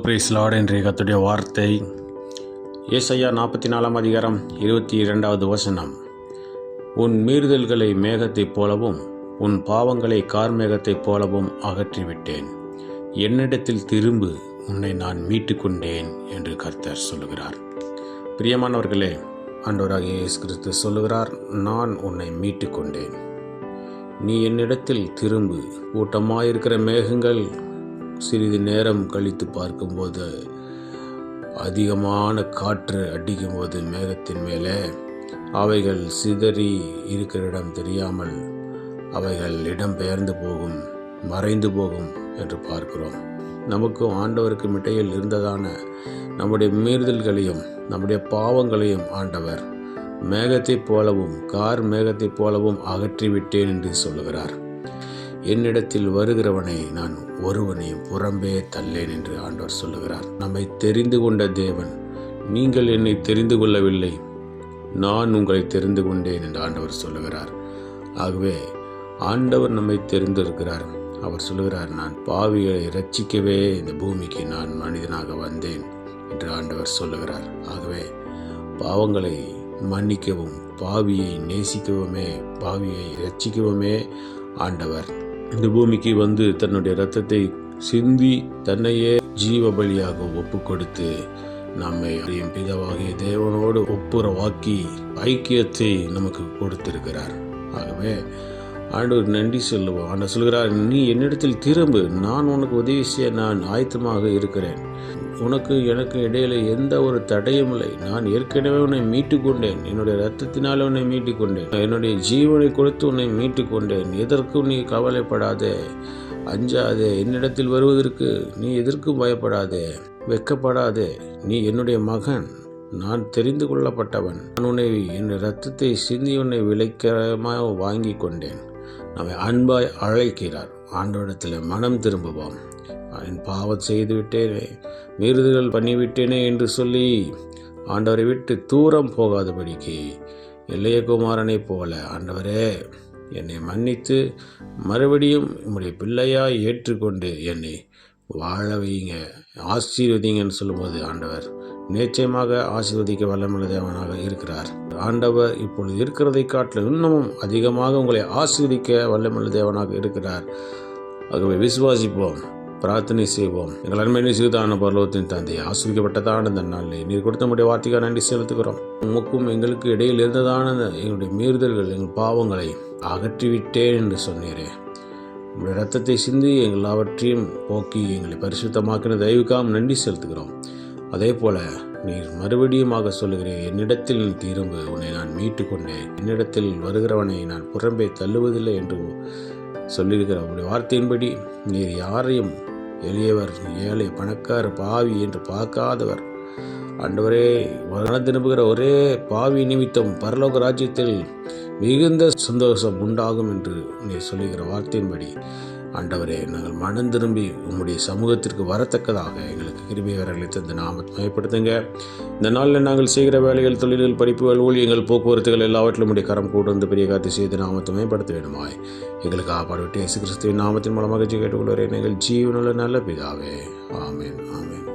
Price Lord. இன்றைய கர்த்தருடைய வார்த்தை ஏசாயா 44 அதிகாரம் 22வது வசனம். உன் மீறுதல்களை மேகத்தைப் போலவும் உன் பாவங்களை கார்மேகத்தைப் போலவும் அகற்றிவிட்டேன். என்னிடத்தில் திரும்பு, உன்னை நான் மீட்டு கொண்டேன் என்று கர்த்தர் சொல்லுகிறார். பிரியமானவர்களே, ஆண்டவராகிய இயேசு கிறிஸ்து சொல்லுகிறார், நான் உன்னை மீட்டு கொண்டேன். நீ என்னிடத்தில் திரும்பு. கூட்டமாயிருக்கிற மேகங்கள் சிறிது நேரம் கழித்து பார்க்கும்போது அதிகமான காற்று அடிக்கும்போது மேகத்தின் மேலே அவைகள் சிதறி இருக்கிற இடம் தெரியாமல் அவைகள் இடம் பெயர்ந்து போகும், மறைந்து போகும் என்று பார்க்கிறோம். நமக்கும் ஆண்டவருக்கும் இடையில் இருந்ததான நம்முடைய மீறுதல்களையும் நம்முடைய பாவங்களையும் ஆண்டவர் மேகத்தைப் போலவும் கார் மேகத்தைப் போலவும் அகற்றிவிட்டேன் என்று சொல்லுகிறார். என்னிடத்தில் வருகிறவனை நான் ஒருவனையும் புறம்பே தள்ளேன் என்று ஆண்டவர் சொல்லுகிறார். நம்மை தெரிந்து கொண்ட தேவன், நீங்கள் என்னை தெரிந்து கொள்ளவில்லை, நான் உங்களை தெரிந்து கொண்டேன் என்று ஆண்டவர் சொல்லுகிறார். ஆகவே ஆண்டவர் நம்மை தெரிந்திருக்கிறார். அவர் சொல்லுகிறார், நான் பாவிகளை இரட்சிக்கவே இந்த பூமிக்கு நான் மனிதனாக வந்தேன் என்று ஆண்டவர் சொல்லுகிறார். ஆகவே பாவங்களை மன்னிக்கவும் பாவியை நேசிக்கவுமே பாவியை இரட்சிக்கவுமே ஆண்டவர் இந்த பூமிக்கு வந்து தன்னுடைய இரத்தத்தை சிந்தி தன்னையே ஜீவ பலியாக ஒப்பு கொடுத்து நம்மை பிதாவாகிய தேவனோடு ஒப்புரவாக்கி ஐக்கியத்தை நமக்கு கொடுத்திருக்கிறார். ஆகவே ஆண்டவர் நன்றி சொல்லுவோம். ஆண்டவர் சொல்கிறார், நீ என்னிடத்தில் திரும்பு, நான் உனக்கு உதவி செய்ய நான் ஆயத்தமாக இருக்கிறேன். உனக்கு எனக்கு இடையில எந்த ஒரு தடையும் இல்லை. நான் ஏற்கனவே உன்னை மீட்டு கொண்டேன். என்னுடைய இரத்தத்தினால் உன்னை மீட்டு கொண்டேன். என்னுடைய ஜீவனை கொடுத்து உன்னை மீட்டு கொண்டேன். எதற்கும் நீ கவலைப்படாதே, அஞ்சாதே. என்னிடத்தில் வருவதற்கு நீ எதற்கும் பயப்படாதே, வெட்கப்படாதே. நீ என்னுடைய மகன், நான் தெரிந்து கொள்ளப்பட்டவன். நான் உன்னை என் இரத்தத்தை சிந்தி உன்னை விலைக்கரமாக வாங்கி கொண்டேன். நம்மை அன்பாய் அழைக்கிறார். ஆண்டவரிடத்தில் மனம் திரும்புவோம். என் பாவம் செய்து விட்டேனே, மீறுதல்கள் பண்ணிவிட்டேனே என்று சொல்லி ஆண்டவரை விட்டு தூரம் போகாதபடிக்கு இளையகுமாரனை போல, ஆண்டவரே என்னை மன்னித்து மறுபடியும் உம்முடைய பிள்ளையாய் ஏற்றுக்கொண்டு என்னை வாழ வைங்க, ஆசீர்வதிங்கன்னு சொல்லும்போது ஆண்டவர் நிச்சயமாக ஆசீர்வதிக்க வல்லமையுள்ள தேவனாக இருக்கிறார். ஆண்டவர் இப்பொழுது இருக்கிறதை காட்டிலும் இன்னமும் அதிகமாக உங்களை ஆசீர்வதிக்க வல்லமையுள்ள தேவனாக இருக்கிறார். ஆகவே விசுவாசிப்போம், பிரார்த்தனை செய்வோம். எங்கள் அருமையான சிறுதான பரலோகத்தின் தந்தையை, ஆசீர்வதிக்கப்பட்டதான இந்த நாளில் நீர் கொடுத்த நம்முடைய வார்த்தைக்காக நன்றி செலுத்துகிறோம். உமக்கும் எங்களுக்கு இடையில் இருந்ததான எங்களுடைய மீறுதல்கள், எங்கள் பாவங்களை அகற்றிவிட்டேன் என்று சொன்னீரே. உங்களுடைய இரத்தத்தை சிந்தி எங்கள் எல்லாவற்றையும் போக்கி எங்களை பரிசுத்தமாக்கின தயவுக்காக நன்றி செலுத்துகிறோம். அதே போல நீர் மறுபடியுமாக சொல்லுகிறேன், என்னிடத்தில் நீ திரும்பு, உன்னை நான் மீட்டு கொண்டேன். என்னிடத்தில் வருகிறவனை நான் புறம்பே தள்ளுவதில்லை என்று சொல்லியிருக்கிற உங்களுடைய வார்த்தையின்படி நீர் யாரையும் எளியவர், ஏழை, பணக்கார, பாவி என்று பார்க்காதவர். ஆண்டவரே, திரும்புகிற ஒரே பாவி நிமித்தம் பரலோக ராஜ்யத்தில் மிகுந்த சந்தோஷம் உண்டாகும் என்று நீர் சொல்லுகிற வார்த்தையின்படி ஆண்டவரே, நாங்கள் மனம் திரும்பி உம்முடைய சமூகத்திற்கு வரத்தக்கதாக எங்களுக்கு கிருபையாளர்களை தந்து நாமத்தை மயப்படுத்துங்க. இந்த நாளில் நாங்கள் செய்கிற வேலைகள், தொழில்கள், படிப்புகள், ஊழியங்கள், போக்குவரத்துகள் எல்லாவற்றிலும் உடைய கரம் கூட வந்து பெரிய காத்து செய்து நாமத்தை மயப்படுத்த வேண்டுமாய் எங்களுக்கு ஆப்பாடுவிட்டு இயேசு கிறிஸ்துவின் நாமத்தின் மூலமாக கேட்டுக்கொள்வரே எங்கள் ஜீவனுள்ள நல்ல பிதாவே. ஆமேன், ஆமேன்.